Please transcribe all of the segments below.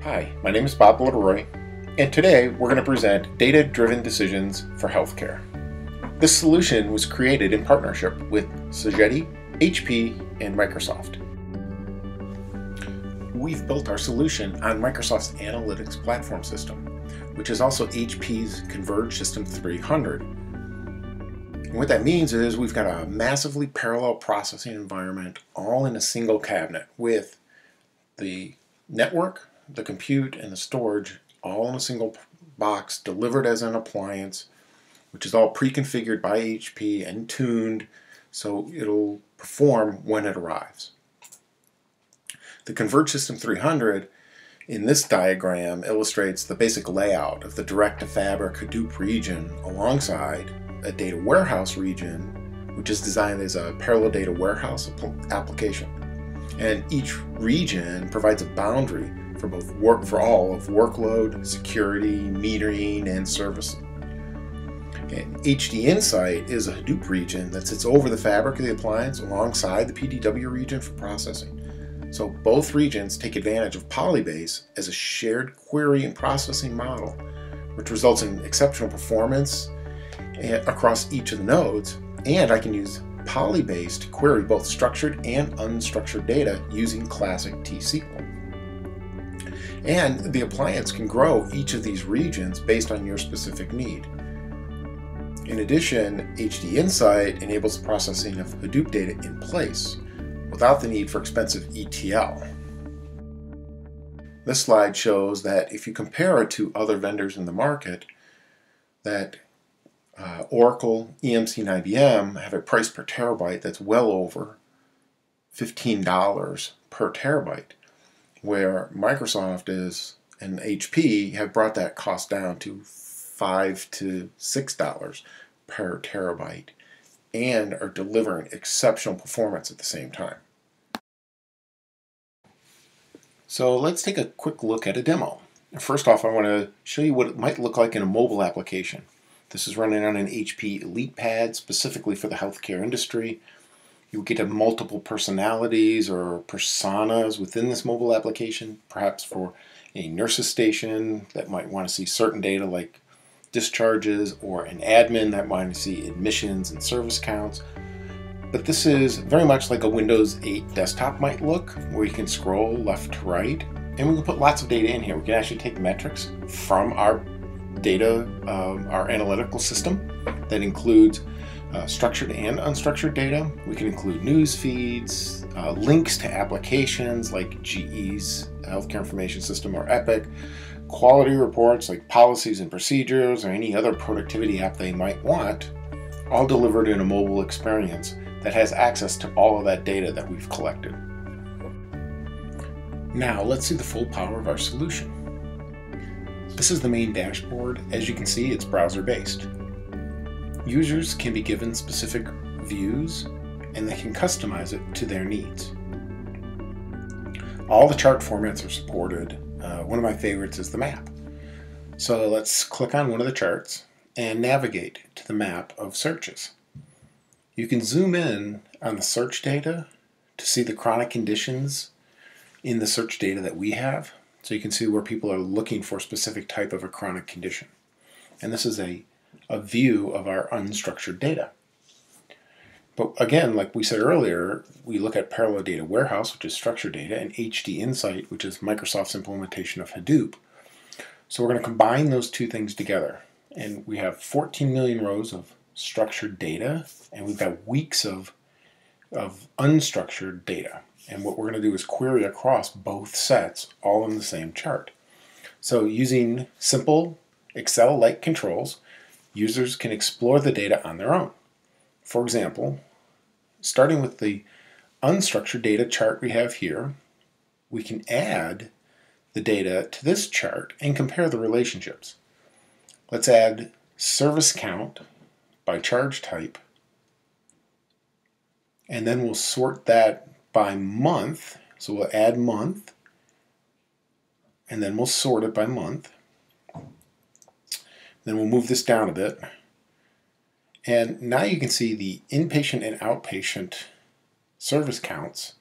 Hi, my name is Bob Leroy, and today we're going to present data-driven decisions for healthcare. This solution was created in partnership with Sogeti, HP, and Microsoft. We've built our solution on Microsoft's Analytics Platform System, which is also HP's Converge System 300. And what that means is we've got a massively parallel processing environment all in a single cabinet with the network, the compute, and the storage all in a single box delivered as an appliance, which is all pre-configured by HP and tuned so it'll perform when it arrives. The Converge System 300 in this diagram illustrates the basic layout of the direct-to-fabric Hadoop region alongside a data warehouse region, which is designed as a parallel data warehouse application. And each region provides a boundary for all of workload, security, metering, and servicing. And HD Insight is a Hadoop region that sits over the fabric of the appliance alongside the PDW region for processing. So both regions take advantage of Polybase as a shared query and processing model, which results in exceptional performance across each of the nodes. And I can use Polybase to query both structured and unstructured data using classic T-SQL. And the appliance can grow each of these regions based on your specific need. In addition, HD Insight enables the processing of Hadoop data in place without the need for expensive ETL. This slide shows that if you compare it to other vendors in the market, that Oracle, EMC, and IBM have a price per terabyte that's well over $15 per terabyte, where Microsoft and HP have brought that cost down to $5 to $6 per terabyte and are delivering exceptional performance at the same time. So let's take a quick look at a demo. First off, I want to show you what it might look like in a mobile application. This is running on an HP ElitePad specifically for the healthcare industry. You get multiple personalities or personas within this mobile application, perhaps for a nurse's station that might want to see certain data like discharges, or an admin that might see admissions and service counts. But this is very much like a Windows 8 desktop might look, where you can scroll left to right, and we can put lots of data in here. We can actually take metrics from our data, our analytical system that includes structured and unstructured data. We can include news feeds, links to applications like GE's Healthcare Information System or Epic, quality reports like policies and procedures or any other productivity app they might want, all delivered in a mobile experience that has access to all of that data that we've collected. Now let's see the full power of our solution. This is the main dashboard. As you can see, it's browser-based. Users can be given specific views and they can customize it to their needs. All the chart formats are supported. One of my favorites is the map. So let's click on one of the charts and navigate to the map of searches. You can zoom in on the search data to see the chronic conditions in the search data that we have. So you can see where people are looking for a specific type of a chronic condition. And this is a view of our unstructured data. But again, like we said earlier, we look at Parallel Data Warehouse, which is structured data, and HD Insight, which is Microsoft's implementation of Hadoop. So we're going to combine those two things together. And we have 14 million rows of structured data, and we've got weeks of unstructured data. And what we're going to do is query across both sets, all in the same chart. So using simple Excel-like controls, users can explore the data on their own. For example, starting with the unstructured data chart we have here, we can add the data to this chart and compare the relationships. Let's add service count by charge type, and then we'll sort that by month. So we'll add month, and then we'll sort it by month. Then we'll move this down a bit. And now you can see the inpatient and outpatient service counts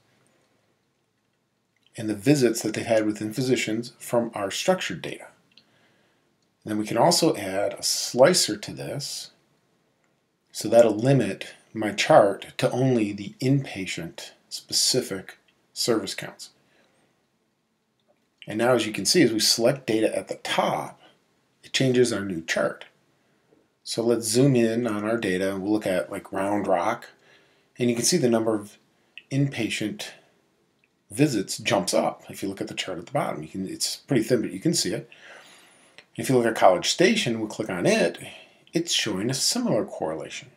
and the visits that they've had within physicians from our structured data. And then we can also add a slicer to this, so that'll limit my chart to only the inpatient specific service counts. And now, as you can see, as we select data at the top, it changes our new chart. So let's zoom in on our data and we'll look at like Round Rock, and you can see the number of inpatient visits jumps up. If you look at the chart at the bottom, it's pretty thin, but you can see it. If you look at College Station, we'll click on it, it's showing a similar correlation.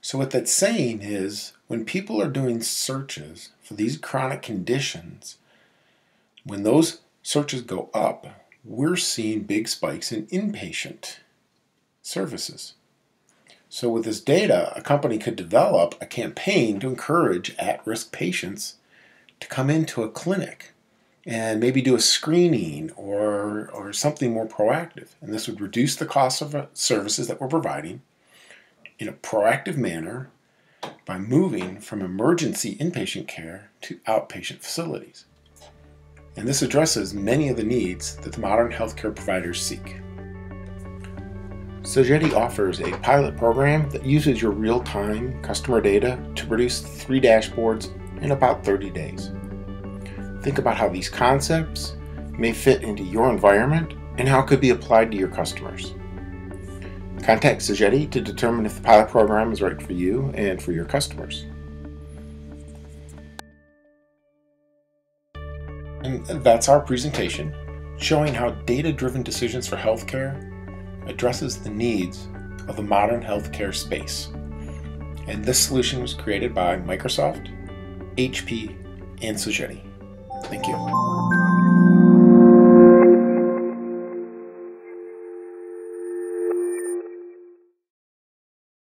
So what that's saying is, when people are doing searches for these chronic conditions, when those searches go up, we're seeing big spikes in inpatient services. So with this data, a company could develop a campaign to encourage at-risk patients to come into a clinic and maybe do a screening or something more proactive. And this would reduce the cost of services that we're providing in a proactive manner by moving from emergency inpatient care to outpatient facilities. And this addresses many of the needs that the modern healthcare providers seek. Sogeti offers a pilot program that uses your real-time customer data to produce 3 dashboards in about 30 days. Think about how these concepts may fit into your environment and how it could be applied to your customers. Contact Sogeti to determine if the pilot program is right for you and for your customers. And that's our presentation, showing how data-driven decisions for healthcare addresses the needs of the modern healthcare space. And this solution was created by Microsoft, HP, and Sogeti. Thank you.